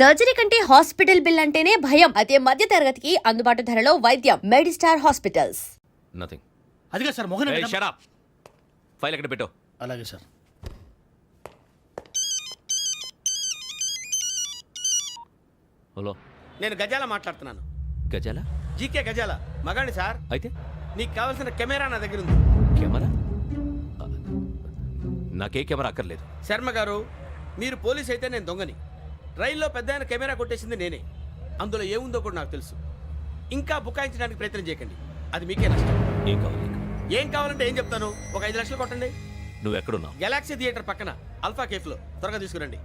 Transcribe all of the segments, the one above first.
Surgery కంటే hospital bill అంటేనే భయం. అదే మధ్య తరగతికి అందుబాటు ధరలో వైద్యం. Medistar hospitals. నథింగ్. అదిగా sir Mohan shut up. File ఎక్కడ పెట్టు. అలాగే సార్. హలో, నేను గజాల మాట్లాడుతున్నాను. గజాల? జీకే గజాల మగాండి సార్. అయితే నీకు కావాల్సిన కెమెరా నా దగ్గర ఉంది. కెమెరా? నాకే కెమెరా అక్కర్లేదు. శర్మ గారు, మీరు పోలీస్ అయితే నేను దొంగని. రైల్లో పెద్ద ఆయన కెమెరా కొట్టేసింది నేనే. అందులో ఏముందో కూడా నాకు తెలుసు. ఇంకా బుకాయించడానికి ప్రయత్నం చేయకండి, అది మీకే నష్టం. ఏం కావాలి? ఏం కావాలంటే ఏం చెప్తాను. ఒక 5 లక్షలు కొట్టండి. నువ్వు ఎక్కడున్నావు? గెలాక్సీ థియేటర్ పక్కన అల్ఫా కేఫ్లో. త్వరగా తీసుకురండి.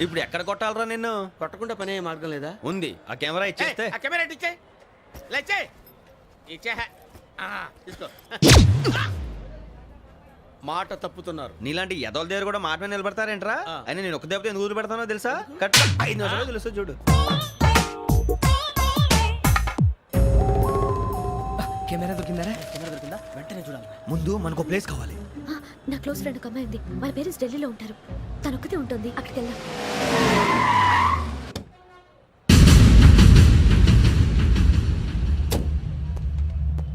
ఇప్పుడు ఎక్కడ కొట్టాలరా నిన్ను? కొట్టకుండా పనే మార్గం లేదా? ఉంది. ఆ కెమెరా ఇచ్చేస్తే. ఆ కెమెరా ఇచ్చే లేచే ఇచ్చే తీసుకో. మాట తప్పుతున్నారు. నీలాంటి ఎదల దగ్గర కూడా మాట మీద నిలబడతారేంట్రా? ఆ. అయినా నేను ఒక దెబ్బతో ఎందుకు పెడతానో తెలుసా? కట్ 5 నిమిషాలు తెలుసు చూడు. కెమెరా దొరికిందా? వెంటనే చూడాలి. ముందు మనకు ప్లేస్ కావాలి. నా క్లోజ్ ఫ్రెండ్ ఒక అమ్మాయి ఉంది. వాళ్ళ పేరెంట్స్ ఢిల్లీలో ఉంటారు. తను ఒక్కతే ఉంటుంది. అక్కడికి వెళ్దాం.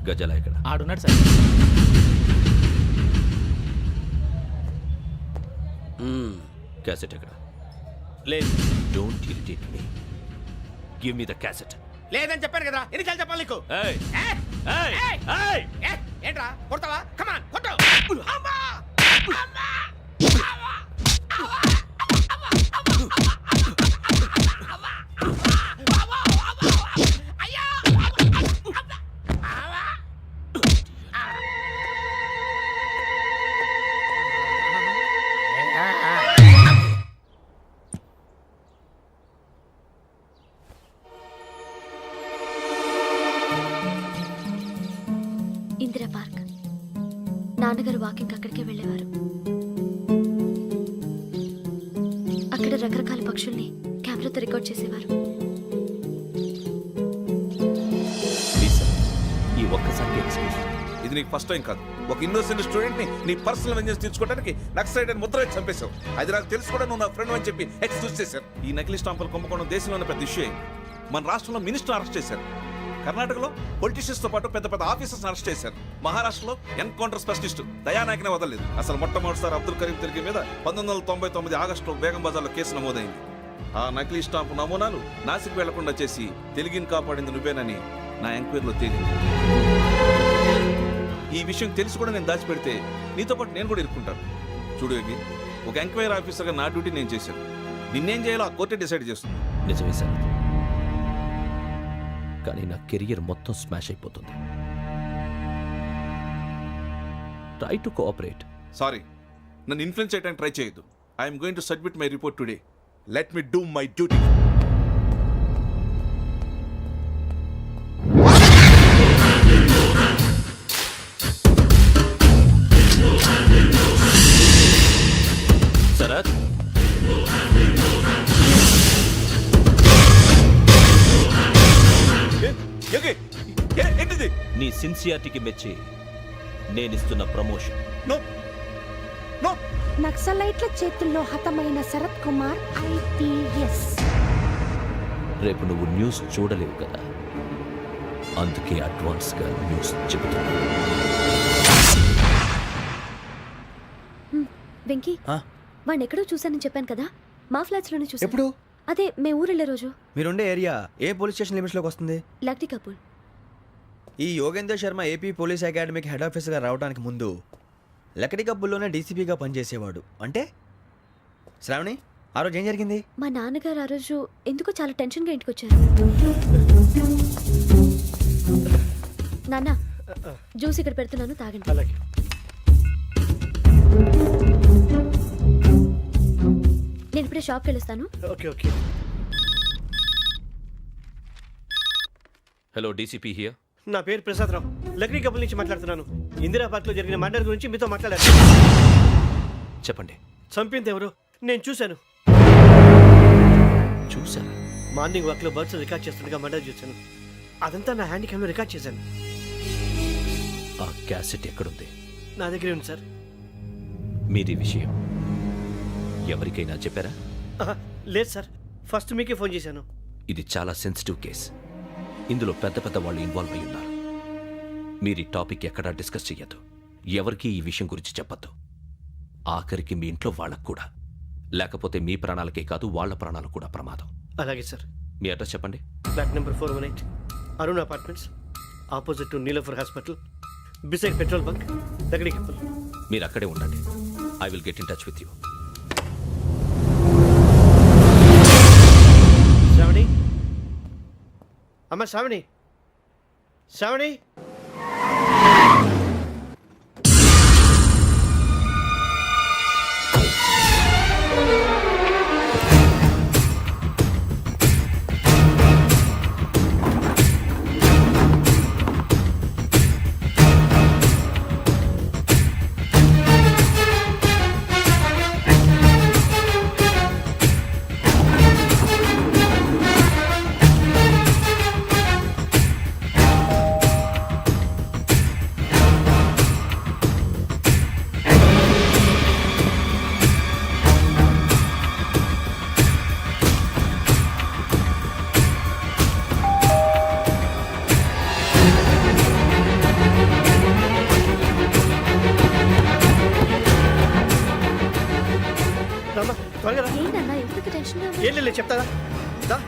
గజాల ఎక్కడ? ఆడున్నాడు సార్. క్యాసెట్ ఎక్కడ? లేదు. Don't irritate me. Give me the cassette. లేదని చెప్పాను కదా, ఎన్నిసార్లు చెప్పాలి నీకు? ఏయ్ ఏయ్! ఏయ్ ఏయ్! ఏయ్! ఏయ్! ఏంట్రా కొడతావా? కమాన్ కొట్టు. అమ్మా! అమ్మా! ఇందిరా పార్క్. నాన్నగారు వాకింగ్ అక్కడికే వెళ్ళేవారు. అక్కడ రకరకాల పక్షుల్ని కెమెరాతో రికార్డ్ చేసేవారు. ప్లీజ్ సార్, ఈ ఒక్కసారి ఎక్స్క్యూజ్. ఇది నీకు ఫస్ట్ టైం కాదు. ఒక ఇన్నోసెంట్ స్టూడెంట్ ని నీ పర్సనల్ వెంజెన్స్ తీర్చుకోవడానికి నక్సలైట్ అని ముద్ర వేసి చంపేశావు. అది నాకు తెలుసు కూడా నువ్వు నా ఫ్రెండ్ అని చెప్పి ఎక్స్క్యూజ్ చేశారు. ఈ నకిలీ స్టాంపులు కుంభకోణం దేశంలోనే పెద్ద ఇష్యూ అయింది. మన రాష్ట్రంలో మినిస్టర్ అరెస్ట్ చేశారు. కర్ణాటకలో పొలిటీషియన్స్ తో పాటు పెద్ద పెద్ద ఆఫీసర్స్ అరెస్ట్ చేశారు. మహారాష్ట్రలో ఎన్కౌంటర్ స్పెషలిస్ట్ దయానాయకనే వదలలేదు. అసలు మొట్టమొదటిసారి అబ్దుల్ కరీం తిరిగి మీద 1999 ఆగస్టులో బేగం బజార్లో కేసు నమోదైంది. ఆ నకిలీ స్టాంపు నమూనాలు నాసిక్ వెళ్లకుండా చేసి తెలుగుని కాపాడింది నువ్వేనని నా ఎంక్వైరీలో తేలింది. ఈ విషయం తెలిసి కూడా నేను దాచిపెడితే నీతో పాటు నేను కూడా ఇరుక్కుంటాను. చూడు యోగి, ఒక ఎంక్వైరీ ఆఫీసర్గా నా డ్యూటీ నేను చేశాను. నిన్నేం చేయాలో ఆ కోర్టే డిసైడ్ చేస్తుంది. నిజమే సార్, కానీ నా కెరియర్ మొత్తం స్మాష్ అయిపోతుంది. Try to cooperate. సారీ, నన్ను ఇన్ఫ్లుయెన్స్ చేయడానికి ట్రై చేయొద్దు. I'm going to submit my report today. Let me do my duty. Sarath, ఏంటిది? నీ సిన్సియారిటీకి మెచ్చి నేనిస్తున్న ప్రమోషన్. No no. నక్సలైట్ల చేతుల్లో హతమైన శరత్ కుమార్ IPS. రేపు నువ్వు న్యూస్ చూడలేవు కదా, అందుకే అడ్వాన్స్ గా న్యూస్ చెబుతున్నా. వెంకీ, వాడిని ఎక్కడో చూశానని చెప్పాను కదా. మా ఫ్లాట్స్ లోనే చూసాను. ఎప్పుడు? అదే మే ఊరెళ్ళే రోజు. మీరుండే ఏరియా ఏ పోలీస్ స్టేషన్ లిమిట్స్ లోకి వస్తుంది? లక్టీ కపూర్. ఈ యోగేందర్ శర్మ ఏపీ పోలీస్ అకాడమీకి హెడ్ ఆఫీసర్గా రావడానికి ముందు లకడి కబ్బుల్లోనే డీసీపీగా పనిచేసేవాడు. అంటే శ్రావణి, ఆ రోజు ఏం జరిగింది? మా నాన్నగారు ఆ రోజు ఎందుకో చాలా టెన్షన్గా ఇంటికి వచ్చారు. నాన్న, జ్యూస్ ఇక్కడ పెడుతున్నాను, తాగండి. అలాగే. నేను ఇప్పుడే షాప్కి వెళ్ళొస్తాను. Okay okay. Hello, DCP here. నా పేరు ప్రసాదరావు. లక్డీ కపుల్ నుంచి మాట్లాడుతున్నాను. ఇందిరా పార్క్ లో జరిగిన మర్డర్ గురించి మీతో మాట్లాడారు. చెప్పండి. చంపింది ఎవరు? నేను చూశాను. చూసారా? మార్నింగ్ వాక్ లో బర్డ్స్ రికార్డ్ చేస్తుండగా మర్డర్ చూశాను. అదంతా నా హ్యాండ్ క్యామ్ లో రికార్డ్ చేశాను. ఆ క్యాసెట్ ఎక్కడుంది? నా దగ్గరే ఉంది సార్. మీది విషయం ఎవరికైనా చెప్పారా? ఆహా, లేదు సార్, ఫస్ట్ మీకే ఫోన్ చేశాను. ఇది చాలా సెన్సిటివ్ కేస్. ఇందులో పెద్ద పెద్ద వాళ్ళు ఇన్వాల్వ్ అయి ఉన్నారు. మీరు ఈ టాపిక్ ఎక్కడా డిస్కస్ చెయ్యొద్దు. ఎవరికీ ఈ విషయం గురించి చెప్పొద్దు. ఆఖరికి మీ ఇంట్లో వాళ్ళకు కూడా. లేకపోతే మీ ప్రాణాలకే కాదు, వాళ్ళ ప్రాణాలు కూడా ప్రమాదం. అలాగే సార్. మీ అడ్రస్ చెప్పండి. Flat number 418, Arun apartments, opposite to Niloufer hospital, beside petrol bunk, దగ్గరికి కప్పల్. మీరు అక్కడే ఉండండి. I will get in touch with you. Shravani, అమ్మ శ్రావణి, శ్రావణి. రమ్మా, త్వరగా రా. ఏంటన్నా ఎందుకు టెన్షన్ ఏం లేదు, చెప్తారా? దా.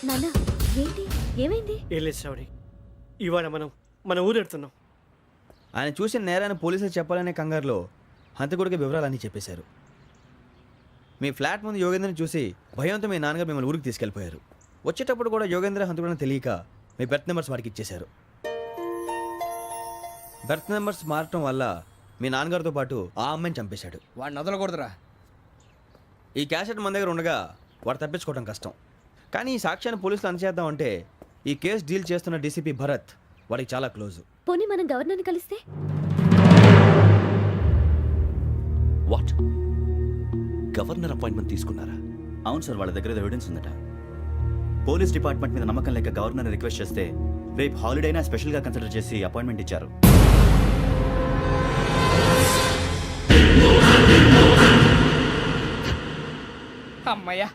నాన్న ఏంటి ఏమైంది? ఏం లేదు శ్రావణి, ఇవాళ మనం మన ఊరెడుతున్నాం. ఆయన చూసిన నేరాన్ని పోలీసులు చెప్పాలనే కంగారులో హంతకుడికి వివరాలన్నీ చెప్పేశారు. మీ ఫ్లాట్ ముందు యోగేంద్రని చూసి భయంతో మీ నాన్నగారు మిమ్మల్ని ఊరికి తీసుకెళ్ళిపోయారు. వచ్చేటప్పుడు కూడా యోగేంద్ర హంతకుడని తెలియక మీ బెర్త్ నెంబర్స్ వాడికి ఇచ్చేశారు. బెర్త్ నెంబర్స్ మారటం వల్ల మీ నాన్నగారితో పాటు ఆ అమ్మాయిని చంపేశాడు. వాడిని వదలకూడదురా. ఈ క్యాసెట్ మన దగ్గర ఉండగా వాడు తప్పించుకోవడం కష్టం. కానీ ఈ సాక్ష్యాన్ని పోలీసులు అందచేద్దామంటే ఈ కేసు డీల్ చేస్తున్న డీసీపీ భరత్ వాడికి చాలా క్లోజ్. పోనీ మనం గవర్నర్ని కలిస్తే? వాట్? గవర్నర్ అపాయింట్మెంట్ తీసుకున్నారా? అవును సార్, వాళ్ళ దగ్గర ఎవిడెన్స్ ఉందట. పోలీస్ డిపార్ట్మెంట్ మీద నమ్మకం లేక గవర్నర్ రిక్వెస్ట్ చేస్తే రేపు హాలిడేనా స్పెషల్గా కన్సిడర్ చేసి అపాయింట్మెంట్ ఇచ్చారు. అమ్మయ్యా,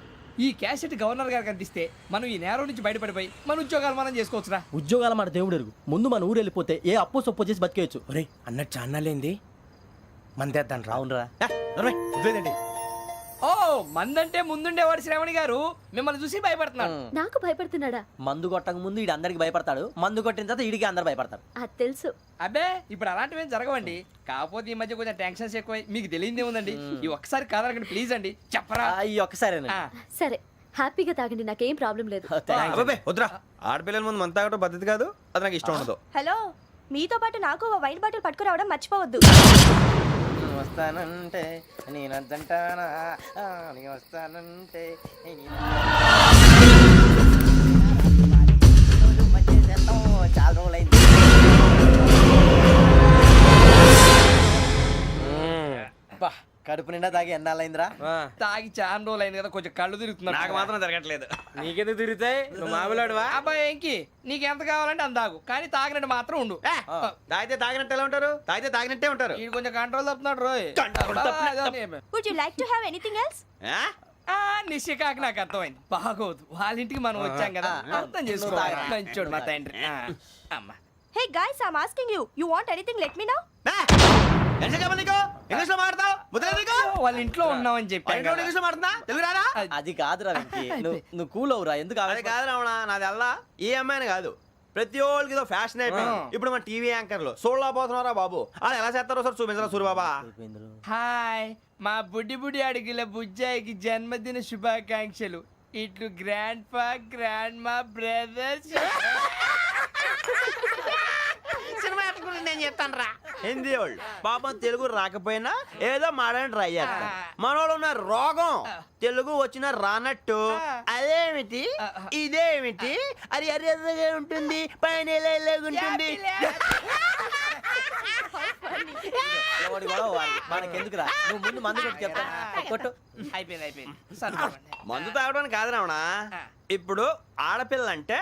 ఈ క్యాసెట్ గవర్నర్ గారికి అందిస్తే మనం ఈ నేరం నుంచి బయటపడిపోయి మన ఉద్యోగాలు మనం చేసుకోవచ్చురా. ఉద్యోగాల మాట దేవుడు ఎరుగు. ముందు మన ఊరు వెళ్ళిపోతే ఏ అప్పు సొప్పు చేసి బతికేయచ్చు. ఒరే అన్నట్టు చాన్నాలేంది మందేద్దాం రా. అవునరా. వదిలేదండి. ఓ మందంటే ముందుండేవాడు శ్రావణి గారు మిమ్మల్ని చూసి భయపడుతున్నాడు. నాకు భయపడుతున్నాడా? మందు కొట్టక ముందు ఈడు అందరికి భయపడతాడు, మందు కొట్టిన తర్వాత ఈడికి అందరు భయపడతారు. అది తెలుసు. అబ్బే ఇప్పుడు అలాంటివి ఏం జరగవండి. కాకపోతే ఈ మధ్య కొంచెం టెన్షన్స్ ఎక్కువై మీకు తెలియదే ఉందండి. ఈ ఒక్కసారి కాదనకండి ప్లీజ్ అండి, చెప్పరా. ఈ ఒక్కసారి సరే హ్యాపీగా తాగండి, నాకేం ప్రాబ్లం లేదు. అబ్బాబే వద్దురా, ఆడపిల్లల ముందు మంత తాగటం పద్ధతి కాదు. అది నాకు ఇష్టం ఉండదు. హలో, మీతో పాటు నాకు ఓ వైన్ బాటిల్ పట్టుకురావడం మర్చిపోవద్దు. వస్తానంటే నేనంటానా, వస్తానంటే చాలా రోజులైంది. కడుపు నిండా తాగి ఎన్నాళ్ళైందిరా? తాగి చాలా రోజులు అయింది కదా, కొంచెం కళ్ళు తిరుగుతున్నాడు. నాకు మాత్రం జరగట్లేదు. నీకెందుకు తిరుగుతాయి? నువ్వు మామూలుడువా? అబ్బాయి ఏంకి నీకు ఎంత కావాలంటే అంత తాగు, కానీ తాగినట్టు మాత్రం ఉండు. తాగితే తాగినట్టు ఎలా ఉంటారు? తాగితే తాగినట్టే ఉంటారు. ఈ కొంచెం కంట్రోల్ తప్పుతున్నాడు రోయ్. Would you like to have anything else? నిశ్చికాకి నాకు అర్థమైంది. బాగోదు, వాళ్ళ ఇంటికి మనం వచ్చాం కదా, అర్థం చేసుకోవాలి. మంచోడు మా తండ్రి. అమ్మ hey guys, I am asking you, you want anything let me know. English లో మాట్లాడతావు? వాళ్ళ ఇంట్లో ఉన్నామని చెప్పాను కదా. ఇంగ్లీష్ లో మాట్లాడుతున్నా తెలుగు రాదా? అది కాదురా వెంకీ, నువ్వు కూల్ అవురా. ఎందుకు అది కాదు రావణ, నాది అల్లా ఏ అమ్మాయిని కాదు, ప్రతి ఒక్కరికి ఇదో ఫ్యాషన్ అయిపోయింది. ఇప్పుడు మన టీవీ యాంకర్లు సోళ్ళ పోతున్నారా బాబు, వాళ్ళు ఎలా చేస్తారో సార్ చూపించరా సూరిబాబా. హాయ్, మా బుడ్డి బుడి అడిగిల బుజ్జాయికి జన్మదిన శుభాకాంక్షలు. ఇట్లు గ్రాండ్ ఫా గ్రాండ్ మా బ్రదర్స్. సినిమా నేనేం చెప్తాను రా. హిందీ వాళ్ళు పాపం తెలుగు రాకపోయినా ఏదో మాడని ట్రై చేస్తారు. మనోళ్ళు ఉన్న రోగం తెలుగు వచ్చిన రానట్టు అదేమిటి ఇదేమిటి అది అరిగా ఉంటుంది పైన ఉంటుంది. మనకెందుకురా నువ్వు ముందు మందు కొట్టు చెప్తాను కొట్టు. అయిపోయింది సరిపోండి. మందు తాగడానికి కాదు రావణ. ఇప్పుడు ఆడపిల్ల అంటే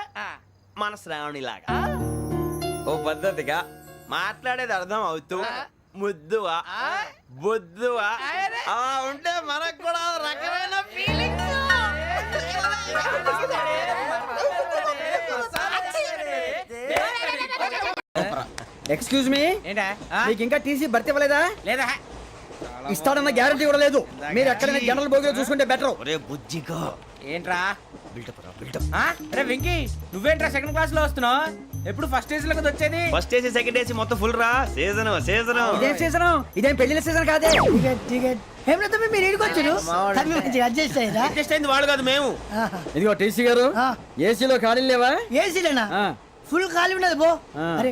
మన శ్రావణిలాగా ఓ పద్ధతిగా మాట్లాడేది అర్థం అవుతూ ముద్దువా బొద్దువా అలా ఉంటే మనకు కూడా ఓ రకమైన ఫీలింగ్స్. ఎక్స్క్యూజ్ మీ, ఏంటా మీకు ఇంకా టీసీ భర్తీ ఇవ్వలేదా? లేదా ఇస్తాడన్న గ్యారంటీ కూడా లేదు. మీరు ఎక్కడైనా జనరల్ బోగిలో చూసుకుంటే బెటర్. ఒరే బుజ్జిగా ఏంట్రా బిల్డప్ రా బిల్డప్. అరే వెంకీ నువ్వేంట్రా సెకండ్ క్లాస్ లో వస్తున్నావు? ఎప్పుడు ఫస్ట్ ఏజ్ లో కదా వచ్చేది? ఫస్ట్ ఏసీ సెకండ్ ఏసీ మొత్తం ఫుల్ రా. సీజన్ సీజన్ ఇదేం సీజన్? ఇదేం పెళ్లిన సీజన్ కాదే. మీరు ఇడికొచ్చారు అడ్జస్ట్ అయ్యారా? అడ్జస్ట్ అయింది వాళ్ళు కాదు మేము. ఇదిగో టీసీ గారు, ఏసీలో ఖాళీ లేవా? ఏసీలేనా? ఫుల్ ఖాళీ ఉన్నది బో. అరే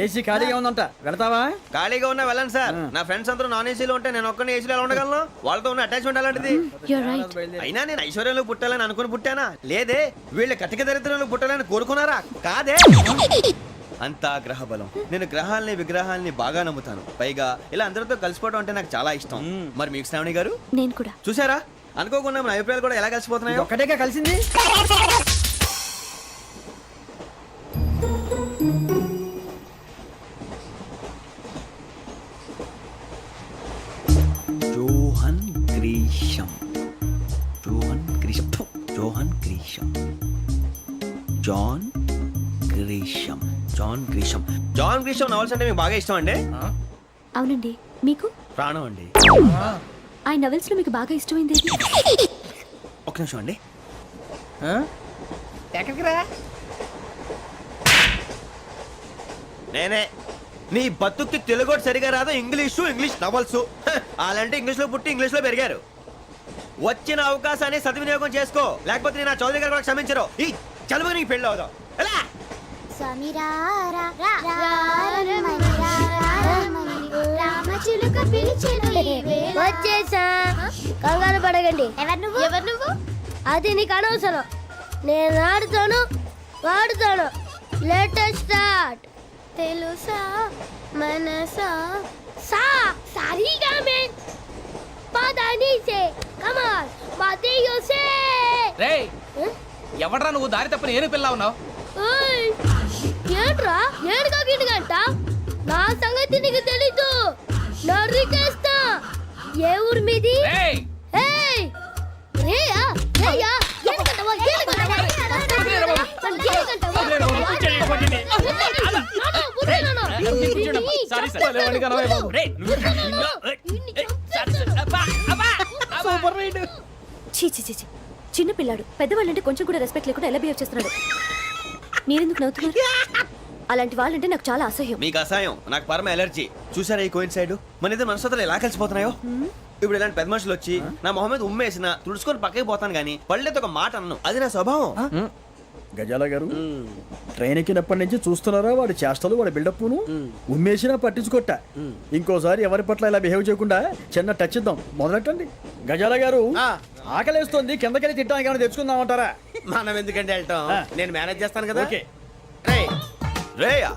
ఏసీ ఖాళీగా ఉందంట, వెళతావా? ఖాళీగా ఉన్నా వెళ్ళండి సార్. నా ఫ్రెండ్స్ అందరూ నాన్ ఏసీలో ఉంటే నేను ఒక్కనే ఏసీలో ఎలా ఉండగలను? వాళ్ళతో ఉన్న అటాచ్మెంట్ అలాంటిది. You're right. అయినా నేను ఐశ్వర్యంలో పుట్టాలని అనుకుని పుట్టానా? లేదే. వీళ్ళు కటిక దరిద్రంలో పుట్టాలని కోరుకున్నారా? కాదే. అంతా గ్రహ బలం. నేను గ్రహాలని విగ్రహాలని బాగా నమ్ముతాను. పైగా ఇలా అందరితో కలిసిపోవడం అంటే నాకు చాలా ఇష్టం. మరి మీకు శ్రావణి గారు నేను కూడా. చూసారా? అనుకోకుండా మన అభిప్రాయాలు కూడా ఎలా కలిసిపోతున్నాయి. ఒక్కటేగా కలిసింది. Johan Grisham Johan Grisham Johan Grisham John Grisham John Grisham John Grisham novels అంటే మీకు బాగా ఇష్టం అండి? అవునండి. మీకు? ప్రాణం అండి. ఆ నవెల్స్ లో మీకు బాగా ఇష్టమైంది ఏది? ఒక్క నిమిషం అండి. ఎక్కడికి రా? నేనే. నీ బతుక్కి తెలుగు సరిగా రాదు, ఇంగ్లీష్ నవల్స్. అలాంటి ఇంగ్లీష్ లో పుట్టి ఇంగ్లీష్ లో పెరిగారు. వచ్చిన అవకాశాన్ని సద్వినియోగం చేసుకో, లేకపోతే నేను నా చౌదరి గారు కూడా క్షమించరు. ఈ చలువు నీకు పెళ్ళి అవుదాం. ఎలా? వచ్చేసా, కంగారు పడగండి. ఎవరు నువ్వు? అది నీకు అనవసరం. నేను ఆడుతాను వాడుతాను. Latest start. తెలుసా మనసా సా సారీగా మే పదని సే కమాల్ పదియో సే. రేయ్ ఎవడ్రా నువ్వు? దారి తప్ప నేను పిల్ల ఉన్నావు. ఓయ్ ఏంట్రా ఏడుగా గిడుగంట? నా సంగతి నీకు తెలీదు. నరికేస్తా. ఏ ఊరు మీది? రేయ్ ఏయ్ రేయా రేయా ఏడుగంటవా ఏడుగంటవా చీ చీ చీ చీ. చిన్న పిల్లాడు పెద్దవాళ్ళంటే కొంచెం కూడా రెస్పెక్ట్ లేకుండా ఎలా బిహేవ్ చేస్తున్నాడు. మీరెందుకు నవ్వుతున్నారు? అలాంటి వాళ్ళంటే నాకు చాలా అసహ్యం. మీకు అసహాయం, నాకు పరమ ఎలర్జీ. చూసారా ఈ కోయిన్ సైడ్? మన ఇద్దరు మనస్తత్వాలు ఎలా కలిసిపోతున్నాయో. ఇప్పుడు ఇలాంటి పెద్ద మనుషులు వచ్చి నా మొహం మీద ఉమ్మేసిన తుడుచుకొని పక్కకి పోతాను కానీ పళ్ళేతో ఒక మాట అన్ను. అది నా స్వభావం. గజాల గారు, ట్రైన్ ఎక్కినప్పటి నుంచి చూస్తున్నారా వాడి చేష్టలు, వాడి బిల్డప్ను? ఉమ్మేసినా పట్టించుకోట. ఇంకోసారి ఎవరి పట్ల ఇలా బిహేవ్ చేయకుండా చిన్న టచ్ ఇద్దాం. మొదలెట్టండి. గజాల గారు, ఆకలేస్తోంది, కిందకెళ్ళి తిట్టడానికి ఏమైనా తెచ్చుకుందామంటారా? మనం ఎందుకంటే వెళ్ళటం, నేను మేనేజ్ చేస్తాను కదా. ఓకే. రేయ్ రేయా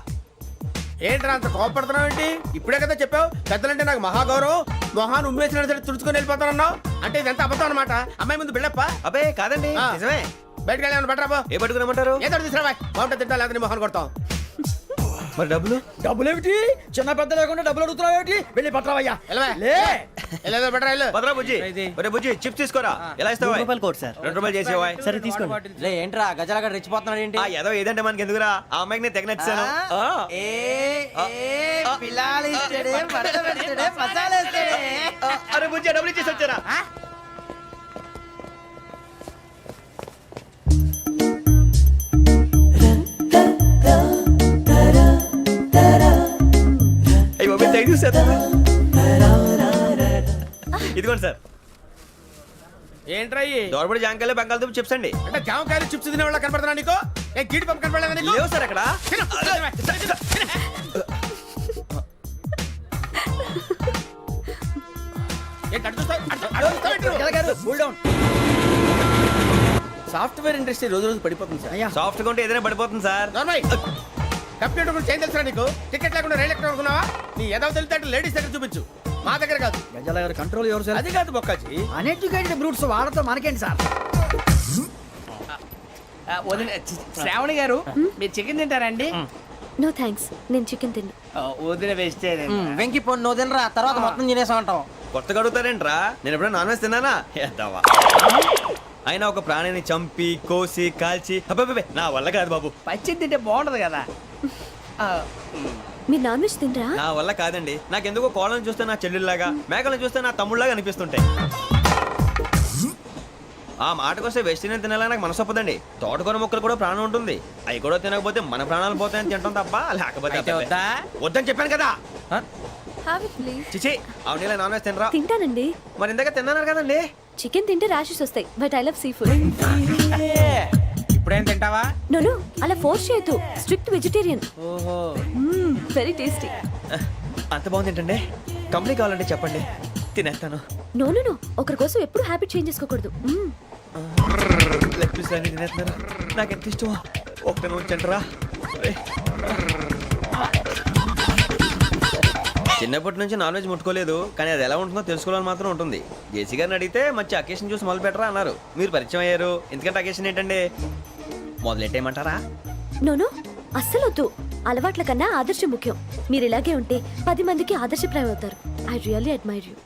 ఏంట్రా అంత కోపడుతున్నావు ఏంటి? ఇప్పుడే కదా చెప్పావు పెద్దలంటే నాకు మహాగౌరవం, మొహాన్ని ఉమ్మేసిన సరే తుడుచుకొని వెళ్ళిపోతానన్నావు. అంటే ఇదంతా అబద్ధం అనమాట. అమ్మాయి ముందు బిల్డప్ప. అబ్బే కాదండి, నిజమే. బయటకు వెళ్ళి బట్రాబో. ఏ పట్టుకురమ్మంటారు? ఏదో తీసుకురా బాగుంటుంది. తింటా లేదా మొహాన్ని కొడతాం. మరి డబ్బులు? డబ్బులు ఏమిటి? చిన్న పెద్ద లేకుండా డబ్బులు అడుగుతున్నావు ఏమిటి? వెళ్ళి పట్టరావయ్యా. వెళ్ళేదో బట్రా వెళ్ళు. భద్రా బుజ్జి, ఒరే బుజ్జి చిప్స్ తీసుకోరా. ఎలా ఇస్తావా? Court sir. 2 రూపాయలు చేసేవా? సరే తీసుకోండి. లే ఏంట్రా గజాల గడ రెచ్చిపోతున్నాడు ఏంటి? ఆ ఏదో ఏదంటే మనకి ఎందుకురా? ఆ అమ్మాయికి నేను తెగ నచ్చాను. అరే బుజ్జి డబ్బులు ఇచ్చేసి వచ్చారా? ఇదిగోండి సార్. ఏంట్రా దోరబడి జాంకాయలు బంగాళదుంప చిప్స్ అండి. అంటే జామకాయలు చిప్స్ తినే వాళ్ళ కనపడుతున్నా నీకు? ఏ జీడిపప్పు కనపడలేదా నీకు? లేవు సార్ అక్కడ. తిను, తిను, తిను. ఏంటి అటు చూస్తావ్? అటు చూస్తావ్ ఏంటి నువ్వు? గజాల గారు కూల్ డౌన్. సాఫ్ట్వేర్ ఇండస్ట్రీ రోజు రోజు పడిపోతుంది సార్. అయ్యా సాఫ్ట్ గా ఉంటే ఏదైనా పడిపోతుంది సార్. నార్మల్ కంప్యూటర్ గురించి ఏం తెలుసా నీకు? టికెట్ లేకుండా రైలు ఎక్కడ అనుకున్నావా? నీ ఏదో తెలితే లేడీస్ దగ్గర చూపించు, మా దగ్గర కాదు. గజాల గారు కంట్రోల్ ఎవరు సార్? అది కాదు బొక్కాజీ. అన్ఎడ్యుకేటెడ్ బ్రూట్స్ వాడతో మనకేంటి సార్? శ్రావణి గారు మీరు చికెన్ తింటారండి? నో థ్యాంక్స్, నేను చికెన్ తిన్ను. వదిన వేస్తే వెంకి పొన్ను నువ్వు తినరా, తర్వాత మొత్తం తినేసా ఉంటాం. కొత్తగా అడుగుతారేంట్రా? నేను ఎప్పుడైనా నాన్ వెజ్ తిన్నానా? ఎద్దావా. అయినా ఒక ప్రాణిని చంపి కోసి కాల్చి అబ్బబ్బబ్బే, నా వల్ల కాదు బాబు. పచ్చి తింటే బాగుంటది కదా. మీరు నాన్ వెజ్ తినరా? నా వల్ల కాదండి. నాకెందుకో కోళ్ళని చూస్తే నా చెల్లెళ్ళలాగా, మేకలను చూస్తే నా తమ్ముళ్ళలాగా అనిపిస్తుంటాయి. ఆ మాటకొస్తే వెస్టిరియన్ తినాలని నాకు మనసు ఒప్పదండి. తోటకూర మొక్కలు కూడా ప్రాణం ఉంటుంది. అవి కూడా తినకపోతే మన ప్రాణాలు పోతాయని తింటాం తప్ప లేకపోతే అయితే అబ్బబ్బే. వద్దా? వద్దని చెప్పాను కదా. Have it please. చిచి అవునీ నాన్ వెజ్ తినరా? తింటానండి. మరి ఇందాక తిన్నాను కదండి. చికెన్ తింటే ర్యాషెస్ వస్తాయి, but I love sea food. ఇప్పుడేం తింటావా? నో అలా ఫోర్స్ చేయొద్దు. Strict vegetarian. ఓహో, వెరీ టేస్టీ. అంత బాగుంది ఏంటండి? కంప్లీట్ కావాలంటే చెప్పండి, తినేస్తాను. నో ఒకరి కోసం ఎప్పుడు హ్యాబిట్ చేంజ్ చేసుకోకూడదు. లెగ్ పీస్ అన్ని తినేస్తున్నారు. నాకు ఎంత ఇష్టం. ఒకటే ఉంచండిరా. చిన్నప్పటి నుంచి నాన్ వెజ్ ముట్టుకోలేదు, కానీ అది ఎలా ఉంటుందో తెలుసుకోవాలని మాత్రం ఉంటుంది. జేసీ గారిని అడిగితే మంచి అకేషన్ చూసి మొదలు పెట్టరా అన్నారు. మీరు పరిచయం అయ్యారు, ఎందుకంటే అకేషన్ ఏంటండి? మొదలెట్టేయమంటారా? నో అస్సలు వద్దు. అలవాట్ల కన్నా ఆదర్శం ముఖ్యం. మీరు ఇలాగే ఉంటే 10 మందికి ఆదర్శప్రాయం అవుతారు. I really admire you.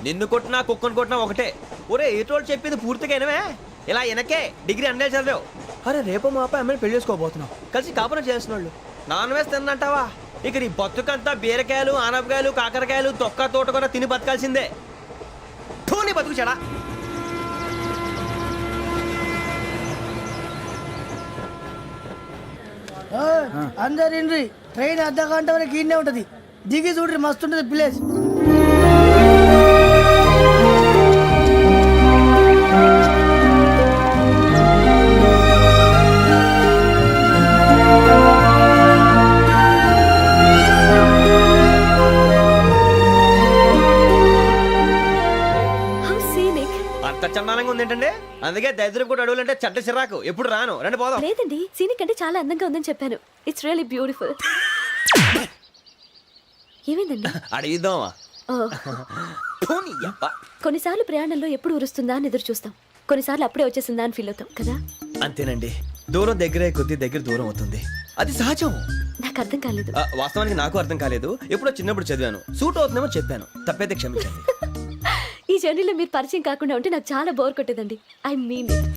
నిన్ను కొట్టినా కుక్కను కొట్టినా ఒకటే. ఒరే ఏటోళ్ళు చెప్పింది పూర్తిగా వినవే. ఇలా వెనకే డిగ్రీ అన్నే చదివావు. అరే రేపు మా అబ్బాయి అమ్మాయిని పెళ్లి చేసుకోబోతున్నావు, కలిసి కాపురం చేసిన వాళ్ళు. నాన్ వెజ్ తిన్నంటావా? ఇక నీ బతుకంతా బీరకాయలు ఆనపకాయలు కాకరకాయలు తొక్క తోట కూడా తిని బతకాల్సిందే. నీ బతుకు చెడా. అందరు ఇండ్రి, ట్రైన్ అర్ధ గంట వరకు ఇన్నే ఉంటది. దిగి చూడ్రి, మస్తు ఉంటది ప్లేస్. How scenic. అంత చందానంగా ఉంది ఏంటంటే? అందుకే దరిద్రం కూడా అడవులంటే చెడ్డ చిరాకు. ఎప్పుడు రాను, రండి పోదాం. లేదండి, సీనిక్ అంటే చాలా అందంగా ఉందని చెప్పాను. It's really beautiful. ఏమైందండి? అడిగిద్దామా? కొన్నిసార్లు ప్రయాణంలో ఎప్పుడు ఉరుస్తుందా అని ఎదురు చూస్తాం, కొన్నిసార్లు అప్పుడే వచ్చేసిందా అని ఫీల్ అవుతాం కదా. అంతేనండి, దూరం దగ్గరే కొద్ది దగ్గర దూరం అవుతుంది. అది సహజం. నాకు అర్థం కాలేదు. వాస్తవానికి నాకు అర్థం కాలేదు. ఎప్పుడో చిన్నప్పుడు చదివాను, సూట్ అవుతుందేమో చెప్పాను. తప్పైతే క్షమించండి. ఈ జర్నీలో మీరు పరిచయం కాకుండా ఉంటే నాకు చాలా బోర్ కొట్టేదండి. I mean it.